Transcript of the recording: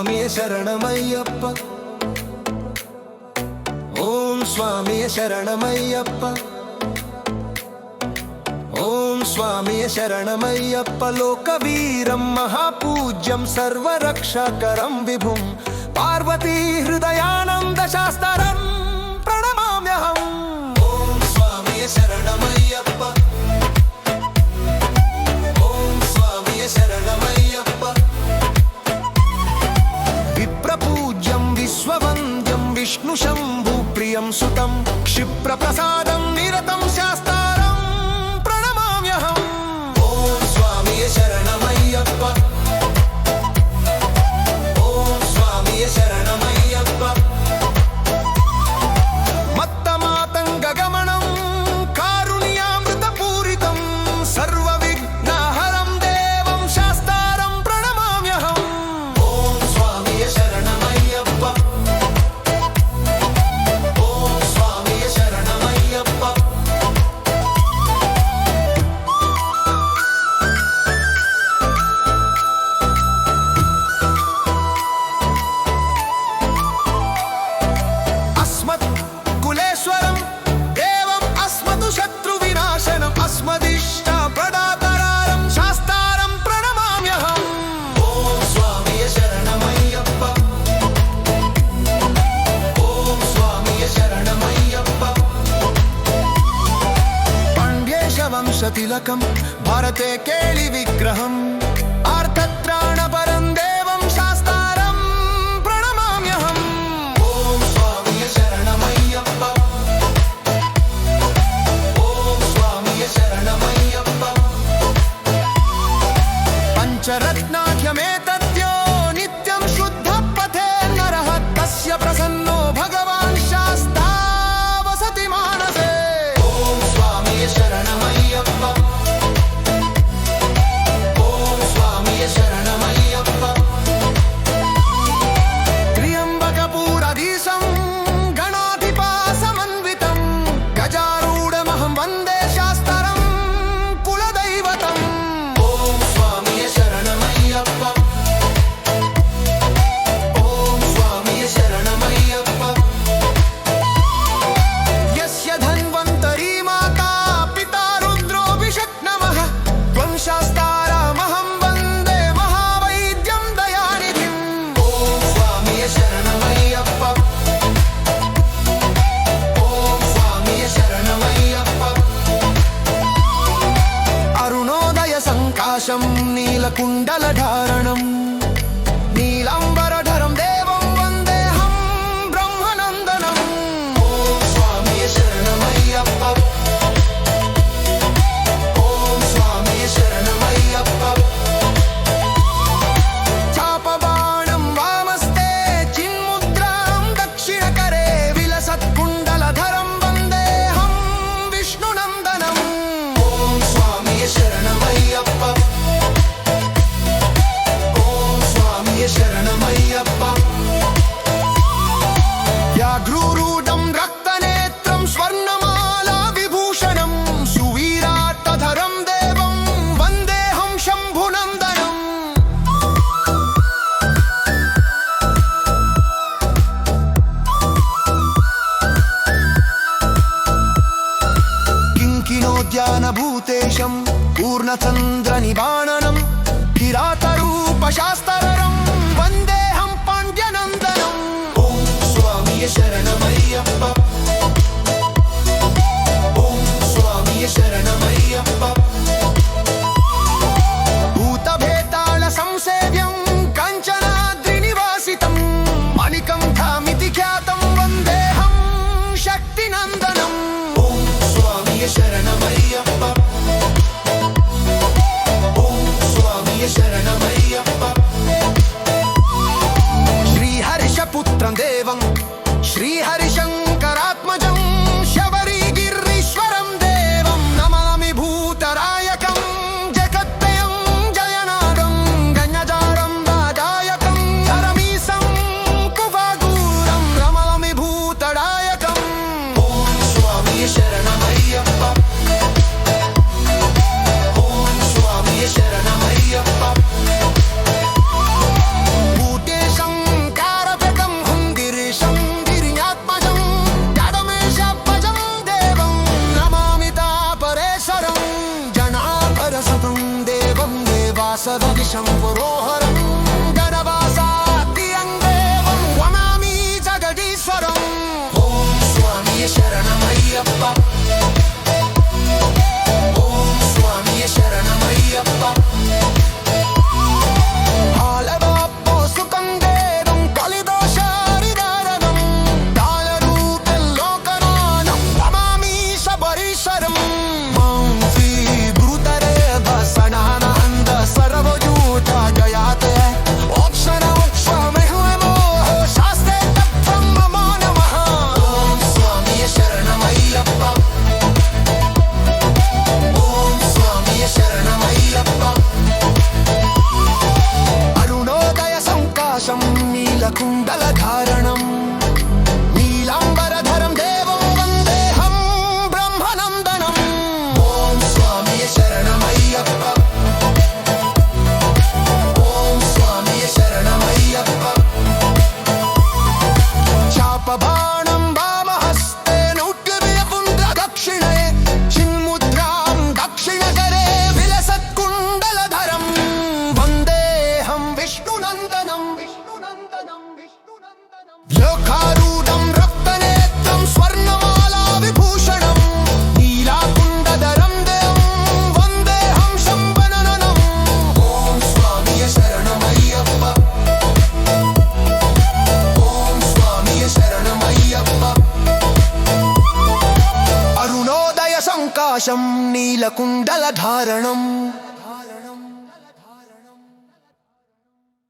స్వామియే శరణమయ్యప్ప, ఓం స్వామియే శరణమయ్యప్ప, ఓం స్వామియే శరణమయ్యప్ప. లోకవీరం మహాపూజ్యం సర్వరక్షకరం విభుం పార్వతీ హృదయానంద శాస్త్రం ప్రణమామ్యహం. ఓం స్వామియే శరణమయ్యప్ప, ఓం స్వామియే శరణమయ్యప్ప. విప్రపూజ్యం విశ్వవంద్యం విష్ణు శంభు ప్రియం సుతం క్షిప్రప్రసాదం నిరతం శాస్త్రం ప్రణమామ్యహం. ఓం స్వామియే శరణమయ్యప్ప, ఓం స్వామియే శరణమయ్యప్ప. మత్తమాతంగ గమనం కారుణ్యామృత పూరితం సర్వ విఘ్నహరం దేవం శాస్త్రం ప్రణమామ్యహం. ఓం స్వామియే శరణమయ్యప్ప, ఓం స్వామియే శరణమయ్యప్ప. అస్మత్ కులేశ్వరం దేవం అస్మతు శత్రు వినాశనం అస్మదిష్ట ప్రదాతరారం శాస్త్రం ప్రణమామ్యహం. ఓం స్వామియే శరణమయ్యప్ప, ఓం స్వామియే శరణమయ్యప్ప. పాండ్యేశ వంశతిలకం భారతే కేళి విగ్రహం ఆర్తత్రాణపరం దేవం శాస్త్రం ప్రణమామ్యహం. ఓం స్వామియే శరణమయ్యప్ప, ఓం స్వామియే శరణమయ్యప్ప. పంచరత్నాఖ్యమేతద్యో నిత్యం శుద్ధ పథే నరః తస్య ప్రసన్నో భగవాన్ శాస్తా వసతి మానసే. ఓం స్వామియే శరణమయ్యప్ప, ఓం స్వామియే శరణమయ్యప్ప. త్ర్యంబకపూరధీశం గణాధిపాసమన్వితం గజారూఢమహం వందే శాస్త్రం కులదైవతం. ఓం స్వామియే శరణమయ్యప్ప, ఓం స్వామియే శరణమయ్యప్ప. యస్య ధన్వంతరీ మాతా పితా రుద్రోభిషక్ నమః త్వం శాస్త్రమహం వందే మహావైద్యం దయానిధిం. ఓం స్వామియే శరణమయ్యప్ప, ఓం స్వామియే శరణమయ్యప్ప. అరుణోదయ సంకాశం నీలకుండలధారణం నీలాంబరధరం దేవం వందేహం బ్రహ్మనందనం. ఓం స్వామియే శరణమయ్యప్ప, ఓం స్వామియే శరణమయ్యప్ప. చాపబాణం వామస్తే చిన్ముద్రాం దక్షిణకరే విలసత్కుండలధరం వందేహం విష్ణునందనం. ఓం స్వామియే శరణమయ్యప్ప, ఓం స్వామియే శరణమయ్యప్ప. వ్యాఘ్రూరూఢం రక్తనేత్రం స్వర్ణమాలా విభూషణం సువీరాట్టధరం దేవం వందేహం శంభునందనం. కింకిణోద్యానభూతేశం పూర్ణచంద్రనిబాణనం కిరాతరూపశాస్త్రం వందేహం పాండ్యనందనం. ఓం స్వామియే శరణమయ్యప్ప, ఓం స్వామియే శరణమయ్యప్ప. భూతభేతాళ సంసేవ్యం కంచనాద్రి నివాసితం మణికంఠామితి ఖ్యాతం వందేహం శక్తినందనం. ఓం స్వామియే శరణమయ్యప్ప, ఓం స్వామియే శరణమయ్యప్ప. శ్రీహర్షపుత్రం దేవం శ్రీహరిశంకరాత్మజం శబరిగిరీశ్వరం దేవం నమామి భూతరాయకం జగత్ప్రయం జయనాదం గణజారం రాజాయకం ధరమీశం కువాగూరం నమామి భూతరాయకం. ఓం స్వామియే శరణమయ్యప్ప, ఓం స్వామియే శరణమయ్యప్ప. భూతేశం శంభురోహరం గణవాసాద్యం దేవం వనామి జగదీశ్వరం. ఓం స్వామియే శరణమయ్యప్ప, ఓం స్వామియే శరణమయ్యప్ప. ఆలవాప్పో సుకందేరం కలిదోషారిదారణం కాలరూపలోకనానం నమామి శబరీశ్వరం. మాం శ్రీ గురుతరే వసనానంద సర్వయూత జయాతే ఓక్షణ ఓక్షమేహమో శాస్త్రే తత్వం నమో నమః. ఓం స్వామియే శరణమయ్యప్ప, ఓం స్వామియే శరణమయ్యప్ప. అరుణోదయ సంకాశం నీలకుండలధారణం నీలాంబరధరం దేవం వందేహం బ్రహ్మనందనం. ఓం స్వామియే శరణమయ్యప్ప, ఓం స్వామియే శరణమయ్యప్ప. చాపబాణం వామహస్తే నౌట్యపుండ్ర దక్షిణే చిన్ముద్రాం దక్షిణకరే విలసత్కుండలధరం వందేహం విష్ణునందనం. లోకారూఢం రక్తనేత్రం స్వర్ణమాలా విభూషణం నీలాకుండధరం దేవం వందేహం శంభననం. ఓం స్వామియే శరణమయ్యప్ప, ఓం స్వామియే శరణమయ్యప్ప. అరుణోదయ సంకాశం నీలకుండలధారణం